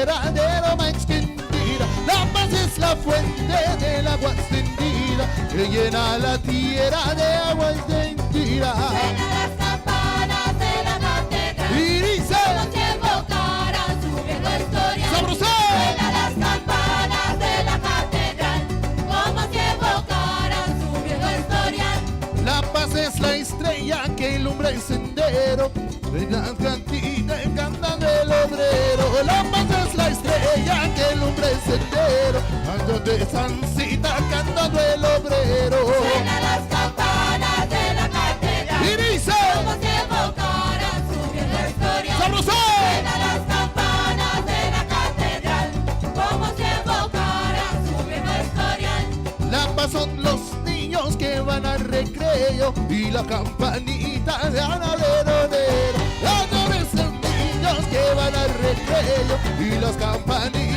tierra de Roma extendida. La paz es la fuente del agua extendida, que llena la tierra de agua extendida. Suenan las campanas de la catedral, Y dice, todos se evocarán su vieja historia. ¡sabroso! Suenan las campanas de la catedral, como se evocarán su vieja historia. La paz es la estrella que ilumbra el sendero, de la cantina cantando el obrero. La paz es la estrella que ilumbra el sendero, ando de Sancita cantando el obrero. Suenan las campanas de la catedral, Y dice, como se evocarán su vieja historia. ¡sabroso! Suenan las campanas de la catedral, como se evocarán su vieja historia. La paz son los niños que van al recreo y la campanita de Ana de Rodero. La paz son niños que van al recreo y las campanitas